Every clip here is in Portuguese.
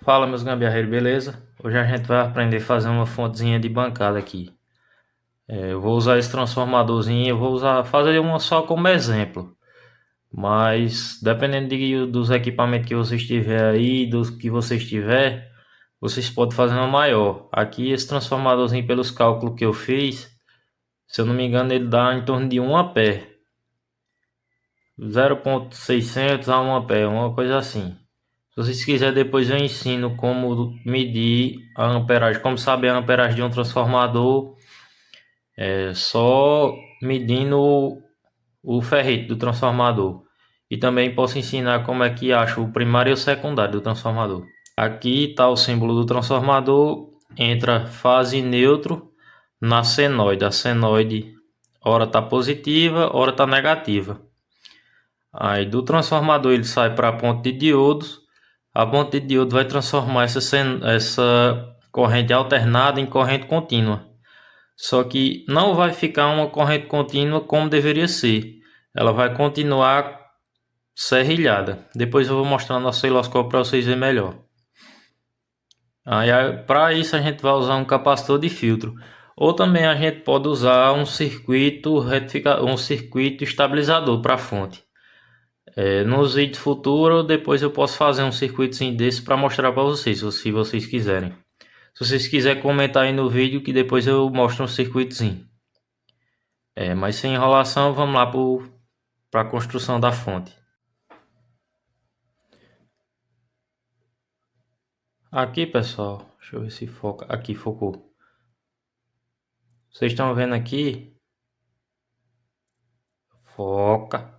Fala, meus gambiarreiros, beleza? Hoje a gente vai aprender a fazer uma fontezinha de bancada aqui. Eu vou usar esse transformadorzinho, eu vou fazer uma só como exemplo. Mas dependendo dos equipamentos que vocês tiver aí, dos que vocês tiver, vocês podem fazer uma maior. Aqui esse transformadorzinho, pelos cálculos que eu fiz, se eu não me engano, ele dá em torno de 1 ampere. 0,600 a 1 ampere, uma coisa assim. Se vocês quiserem, depois eu ensino como medir a amperagem, como saber a amperagem de um transformador, só medindo o ferrite do transformador. E também posso ensinar como é que acha o primário e o secundário do transformador. Aqui está o símbolo do transformador, entra fase neutro na senoide. A senoide ora está positiva, ora está negativa. Aí do transformador ele sai para a ponte de diodos. A ponte de diodo vai transformar essa corrente alternada em corrente contínua. Só que não vai ficar uma corrente contínua como deveria ser. Ela vai continuar serrilhada. Depois eu vou mostrar no osciloscópio para vocês verem melhor. Para isso a gente vai usar um capacitor de filtro. Ou também a gente pode usar um circuito estabilizador para a fonte. Nos vídeos futuros, depois eu posso fazer um circuitozinho desse para mostrar para vocês, se vocês quiserem. Se vocês quiserem comentar aí no vídeo, que depois eu mostro um circuitozinho. Mas sem enrolação, vamos lá para a construção da fonte. Aqui, pessoal, deixa eu ver se foca. Aqui, focou. Vocês estão vendo aqui? Foca.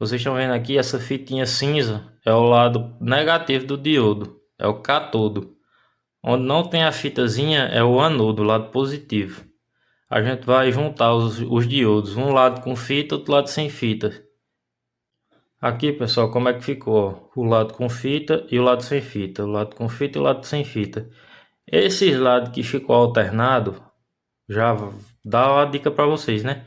Vocês estão vendo aqui, essa fitinha cinza é o lado negativo do diodo, é o cátodo. Onde não tem a fitazinha é o anodo, o lado positivo. A gente vai juntar os diodos, um lado com fita, outro lado sem fita. Aqui, pessoal, como é que ficou? O lado com fita e o lado sem fita. O lado com fita e o lado sem fita. Esses lados que ficou alternado, já dá uma dica para vocês, né?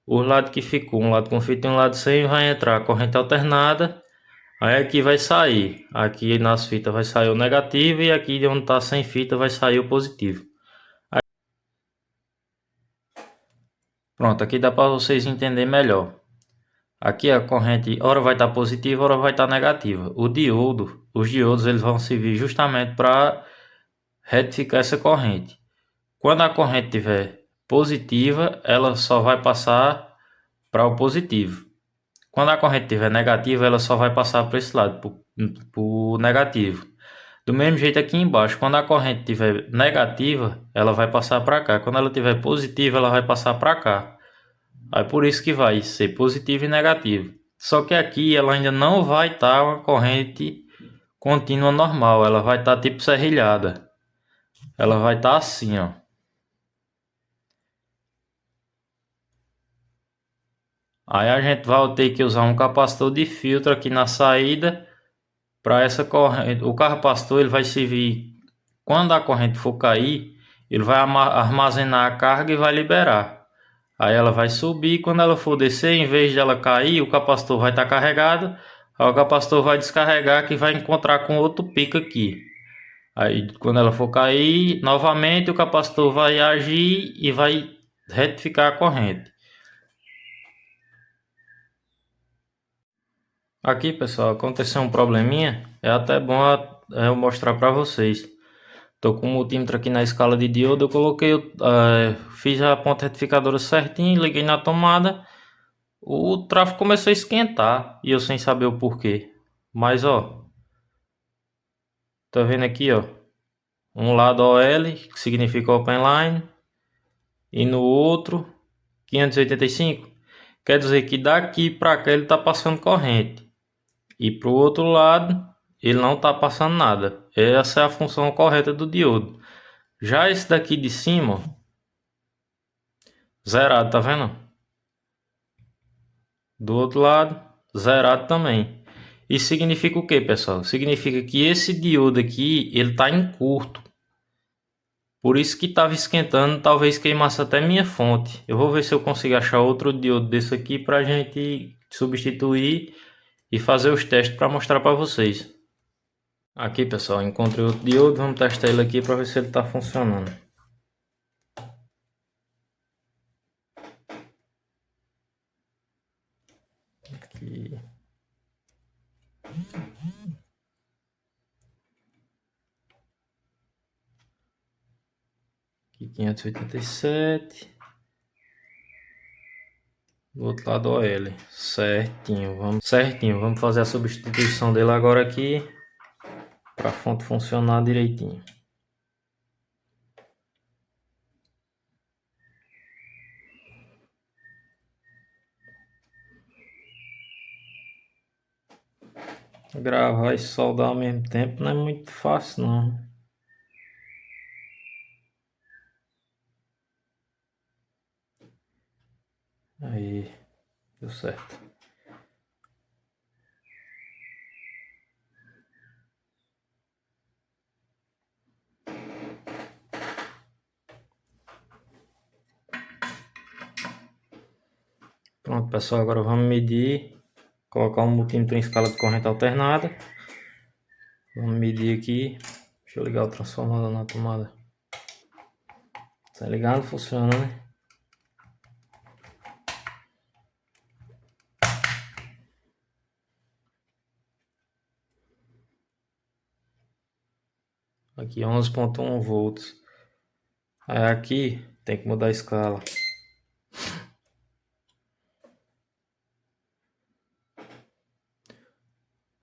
O lado que ficou, um lado com fita e um lado sem, vai entrar a corrente alternada. Aí aqui vai sair, aqui nas fitas vai sair o negativo e aqui onde está sem fita vai sair o positivo. Pronto, aqui dá para vocês entenderem melhor. Aqui a corrente ora vai estar positiva, ora vai estar negativa. Os diodos eles vão servir justamente para retificar essa corrente. Quando a corrente estiver positiva, ela só vai passar para o positivo. Quando a corrente estiver negativa, ela só vai passar para esse lado, para o negativo. Do mesmo jeito aqui embaixo, quando a corrente estiver negativa, ela vai passar para cá. Quando ela estiver positiva, ela vai passar para cá. Aí por isso que vai ser positivo e negativo. Só que aqui ela ainda não vai estar uma corrente contínua normal. Ela vai estar tipo serrilhada. Ela vai estar assim, ó. Aí a gente vai ter que usar um capacitor de filtro aqui na saída para essa corrente. O capacitor ele vai servir quando a corrente for cair, ele vai armazenar a carga e vai liberar. Aí ela vai subir, quando ela for descer, em vez de ela cair, o capacitor vai estar carregado. Aí o capacitor vai descarregar que vai encontrar com outro pico aqui. Aí quando ela for cair, novamente o capacitor vai agir e vai retificar a corrente. Aqui, pessoal, aconteceu um probleminha. É até bom eu mostrar para vocês. Tô com o multímetro aqui na escala de diodo. Eu coloquei, fiz a ponta retificadora certinho, liguei na tomada. O tráfego começou a esquentar e eu sem saber o porquê. Mas ó, tá vendo aqui, ó, um lado OL, que significa Open Line, e no outro 585. Quer dizer que daqui para cá ele tá passando corrente. E para o outro lado, ele não está passando nada. Essa é a função correta do diodo. Já esse daqui de cima, zerado, tá vendo? Do outro lado, zerado também. Isso significa o que, pessoal? Significa que esse diodo aqui, ele está em curto. Por isso que estava esquentando, talvez queimasse até minha fonte. Eu vou ver se eu consigo achar outro diodo desse aqui para a gente substituir e fazer os testes para mostrar para vocês. Aqui, pessoal, encontrei outro diodo, vamos testar ele aqui para ver se ele está funcionando. Aqui. Aqui 587. Do outro lado OL. Certinho, vamos fazer a substituição dele agora aqui para a fonte funcionar direitinho. Gravar e soldar ao mesmo tempo não é muito fácil não. Aí, deu certo. Pronto, pessoal, agora vamos medir, colocar um multímetro em escala de corrente alternada. Vamos medir aqui. Deixa eu ligar o transformador na tomada. Tá ligado? Funciona, né? Aqui 11.1 volts. Aí aqui tem que mudar a escala.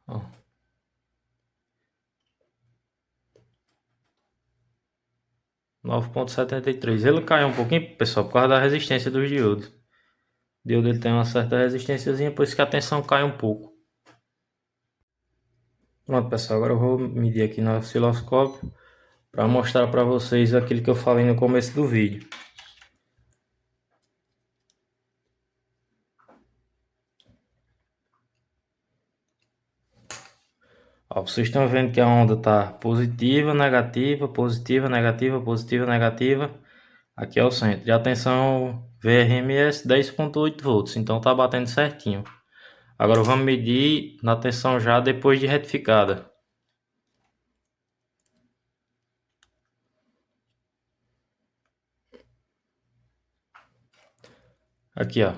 Ó. 9.73. Ele caiu um pouquinho, pessoal, por causa da resistência dos diodos. O diodo ele tem uma certa resistênciazinha, por isso que a tensão cai um pouco. Pronto, pessoal, agora eu vou medir aqui no osciloscópio para mostrar para vocês aquilo que eu falei no começo do vídeo. Ó, vocês estão vendo que a onda está positiva, negativa, positiva, negativa, positiva, negativa. Aqui é o centro. E a tensão VRMS 10.8 volts, então tá batendo certinho. Agora vamos medir na tensão já depois de retificada. Aqui, ó.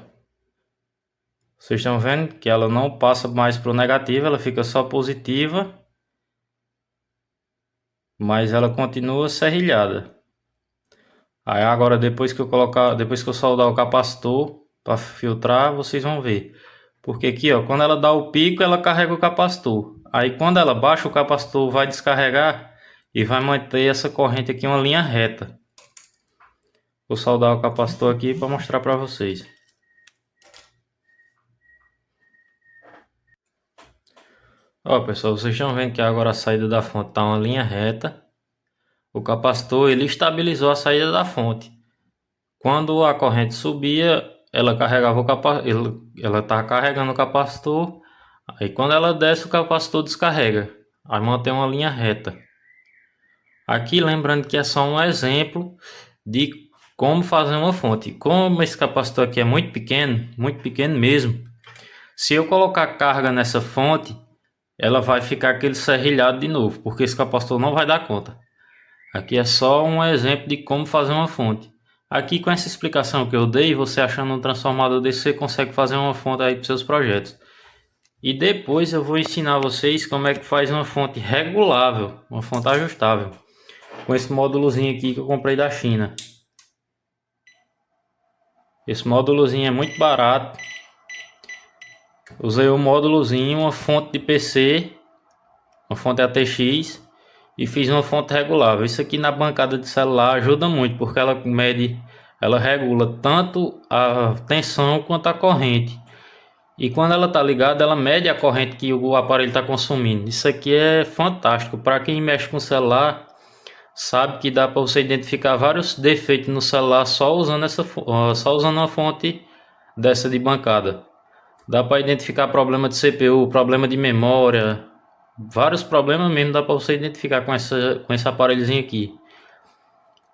Vocês estão vendo que ela não passa mais para o negativo, ela fica só positiva, mas ela continua serrilhada. Aí agora depois que eu soldar o capacitor para filtrar, vocês vão ver. Porque aqui, ó, quando ela dá o pico, ela carrega o capacitor. Aí quando ela baixa, o capacitor vai descarregar e vai manter essa corrente aqui uma linha reta. Vou soldar o capacitor aqui para mostrar para vocês. Ó, pessoal, vocês estão vendo que agora a saída da fonte está uma linha reta. O capacitor ele estabilizou a saída da fonte. Quando a corrente subia, ela carregava o capacitor, ela estava carregando o capacitor. Aí quando ela desce, o capacitor descarrega. Aí mantém uma linha reta. Aqui lembrando que é só um exemplo de como fazer uma fonte. Como esse capacitor aqui é muito pequeno mesmo. Se eu colocar carga nessa fonte, ela vai ficar aquele serrilhado de novo, porque esse capacitor não vai dar conta. Aqui é só um exemplo de como fazer uma fonte. Aqui com essa explicação que eu dei, você achando um transformador desse, você consegue fazer uma fonte aí para seus projetos. E depois eu vou ensinar vocês como é que faz uma fonte regulável, uma fonte ajustável, com esse módulozinho aqui que eu comprei da China. Esse módulozinho é muito barato. Usei o módulozinho, uma fonte de PC, uma fonte ATX e fiz uma fonte regulável. Isso aqui na bancada de celular ajuda muito, porque ela regula tanto a tensão quanto a corrente. E quando ela está ligada, ela mede a corrente que o aparelho está consumindo. Isso aqui é fantástico. Para quem mexe com celular, sabe que dá para você identificar vários defeitos no celular só usando uma fonte dessa de bancada. Dá para identificar problema de CPU, problema de memória, vários problemas mesmo dá para você identificar com esse aparelhozinho aqui.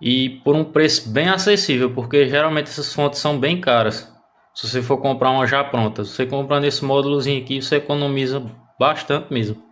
E por um preço bem acessível, porque geralmente essas fontes são bem caras. Se você for comprar uma já pronta, você comprando esse módulozinho aqui, você economiza bastante mesmo.